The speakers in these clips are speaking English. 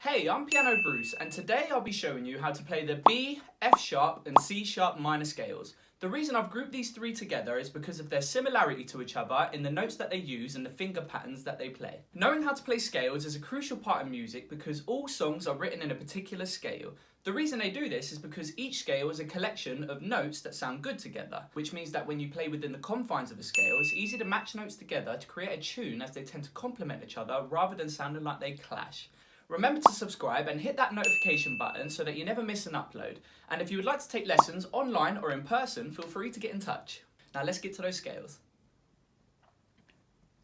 Hey, I'm PianoBruce, and today I'll be showing you how to play the B, F sharp and C sharp minor scales. The reason I've grouped these three together is because of their similarity to each other in the notes that they use and the finger patterns that they play. Knowing how to play scales is a crucial part of music because all songs are written in a particular scale. The reason they do this is because each scale is a collection of notes that sound good together, which means that when you play within the confines of a scale, it's easy to match notes together to create a tune as they tend to complement each other rather than sounding like they clash. Remember to subscribe and hit that notification button so that you never miss an upload. And if you would like to take lessons online or in person, feel free to get in touch. Now let's get to those scales.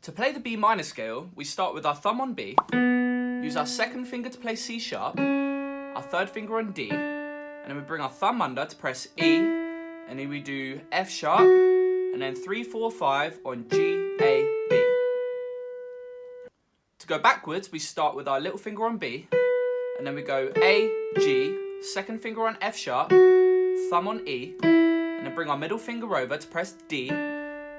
To play the B minor scale, we start with our thumb on B, use our second finger to play C sharp, our third finger on D, and then we bring our thumb under to press E, and then we do F sharp, and then 3, 4, 5 on G, A, B. To go backwards, we start with our little finger on B, and then we go A, G, second finger on F sharp, thumb on E, and then bring our middle finger over to press D,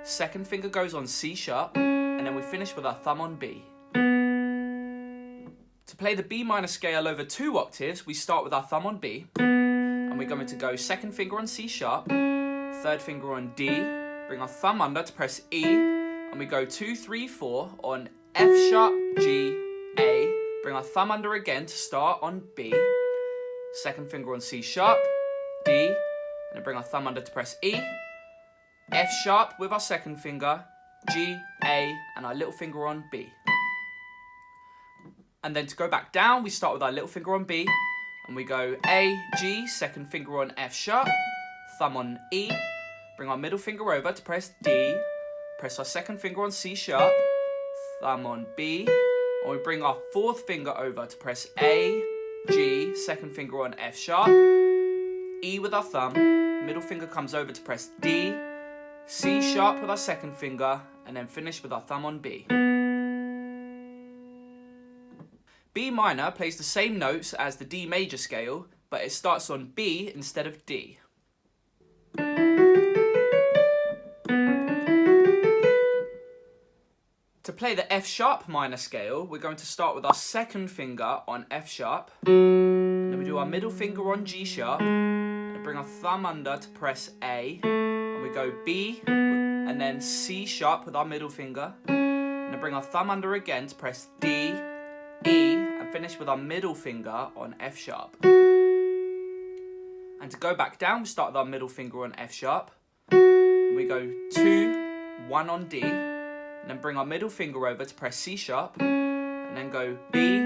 second finger goes on C sharp, and then we finish with our thumb on B. To play the B minor scale over 2 octaves, we start with our thumb on B, and we're going to go second finger on C sharp, third finger on D, bring our thumb under to press E, and we go 2, 3, 4 on F sharp, G, A, bring our thumb under again to start on B, second finger on C sharp, D, and then bring our thumb under to press E, F sharp with our second finger, G, A, and our little finger on B. And then to go back down, we start with our little finger on B, and we go A, G, second finger on F sharp, thumb on E, bring our middle finger over to press D, press our second finger on C sharp, thumb on B, and we bring our fourth finger over to press A, G, second finger on F sharp, E with our thumb, middle finger comes over to press D, C sharp with our second finger, and then finish with our thumb on B. B minor plays the same notes as the D major scale, but it starts on B instead of D. To play the F sharp minor scale, we're going to start with our second finger on F sharp, and then we do our middle finger on G sharp, and bring our thumb under to press A, and we go B, and then C sharp with our middle finger, and then bring our thumb under again to press D, E, and finish with our middle finger on F sharp. And to go back down, we start with our middle finger on F sharp, and we go 2, 1 on D, and then bring our middle finger over to press C sharp, and then go B,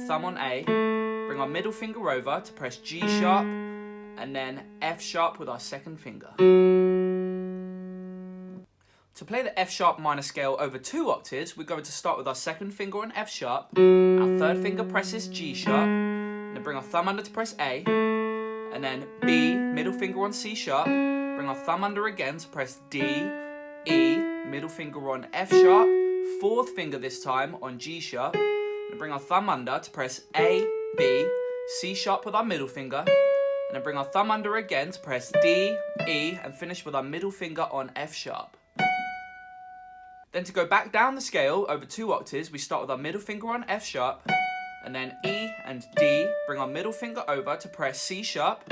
thumb on A, bring our middle finger over to press G sharp, and then F sharp with our second finger. To play the F sharp minor scale over 2 octaves, we're going to start with our second finger on F sharp, our third finger presses G sharp, and then bring our thumb under to press A, and then B, middle finger on C sharp, bring our thumb under again to press D, E, middle finger on F sharp, fourth finger this time on G sharp, and bring our thumb under to press A, B, C sharp with our middle finger, and then bring our thumb under again to press D, E, and finish with our middle finger on F sharp. Then to go back down the scale over 2 octaves, we start with our middle finger on F sharp, and then E and D, bring our middle finger over to press C sharp,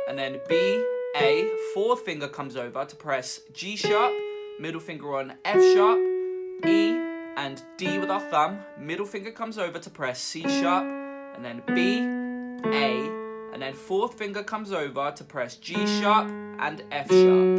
and then B, A, fourth finger comes over to press G sharp, middle finger on F sharp, E, and D with our thumb, middle finger comes over to press C sharp, and then B, A, and then fourth finger comes over to press G sharp and F sharp.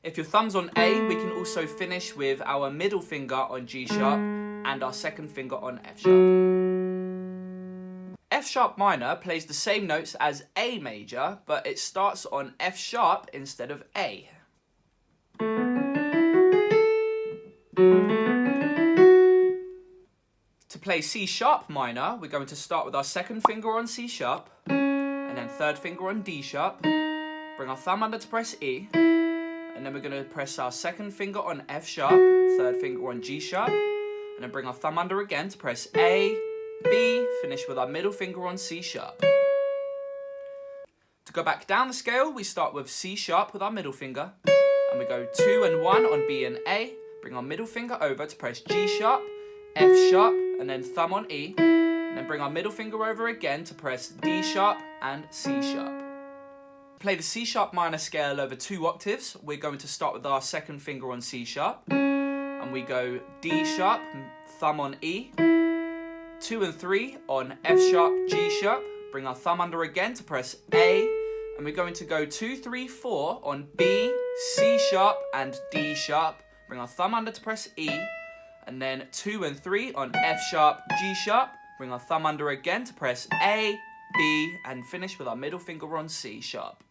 If your thumb's on A, we can also finish with our middle finger on G sharp and our second finger on F sharp. F sharp minor plays the same notes as A major, but it starts on F sharp instead of A. To play C sharp minor, we're going to start with our second finger on C sharp, and then third finger on D sharp, bring our thumb under to press E, and then we're going to press our second finger on F sharp, third finger on G sharp, and then bring our thumb under again to press A, B, finish with our middle finger on C sharp. To go back down the scale, we start with C sharp with our middle finger, and we go 2 and 1 on B and A, bring our middle finger over to press G sharp, F sharp, and then thumb on E, And then bring our middle finger over again to press D sharp and C sharp. Play the C sharp minor scale over 2 octaves. We're going to start with our second finger on C sharp. And we go D sharp, thumb on E. 2 and 3 on F sharp, G sharp. Bring our thumb under again to press A. And we're going to go 2, 3, 4 on B, C sharp and D sharp. Bring our thumb under to press E. And then 2 and 3 on F sharp, G sharp. Bring our thumb under again to press A, B, and finish with our middle finger on C sharp.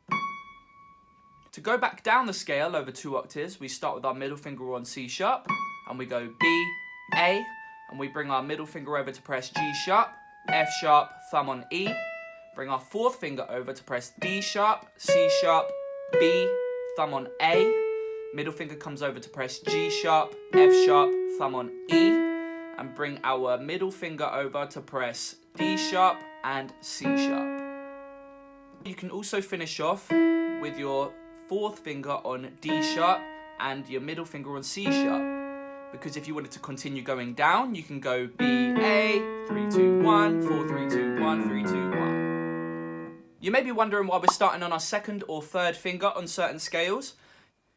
To go back down the scale over 2 octaves, we start with our middle finger on C sharp, and we go B, A, and we bring our middle finger over to press G sharp, F sharp, thumb on E. Bring our 4th finger over to press D sharp, C sharp, B, thumb on A. Middle finger comes over to press G sharp, F sharp, thumb on E. And bring our middle finger over to press D sharp and C sharp. You can also finish off with your 4th finger on D sharp and your middle finger on C sharp. Because if you wanted to continue going down, you can go B, A, 3, 2, 1, 4, 3, 2, 1, 3, 2, 1. You may be wondering why we're starting on our 2nd or 3rd finger on certain scales.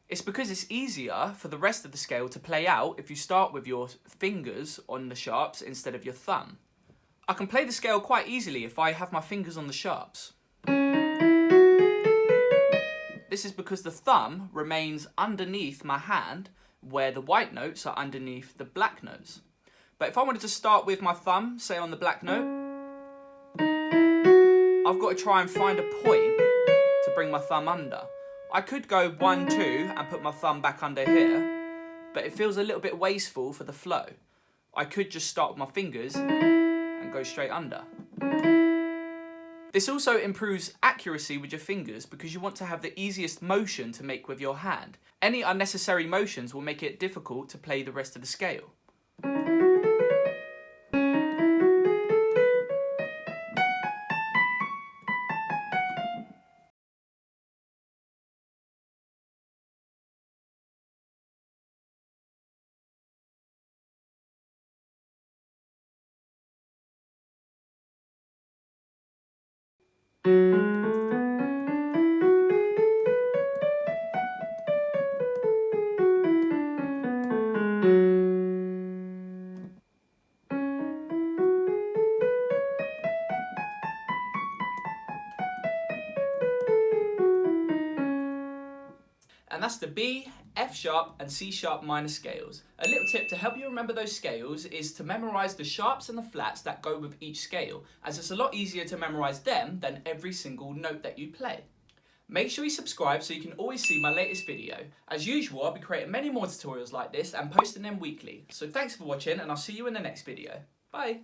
It's because it's easier for the rest of the scale to play out if you start with your fingers on the sharps instead of your thumb. I can play the scale quite easily if I have my fingers on the sharps. This is because the thumb remains underneath my hand where the white notes are underneath the black notes. But if I wanted to start with my thumb, say on the black note, I've got to try and find a point to bring my thumb under. I could go 1, 2 and put my thumb back under here, but it feels a little bit wasteful for the flow. I could just start with my fingers and go straight under. This also improves accuracy with your fingers because you want to have the easiest motion to make with your hand. Any unnecessary motions will make it difficult to play the rest of the scale. And that's the B, F sharp and C sharp minor scales. A little tip to help you remember those scales is to memorise the sharps and the flats that go with each scale, as it's a lot easier to memorise them than every single note that you play. Make sure you subscribe so you can always see my latest video. As usual, I'll be creating many more tutorials like this and posting them weekly. So thanks for watching and I'll see you in the next video. Bye!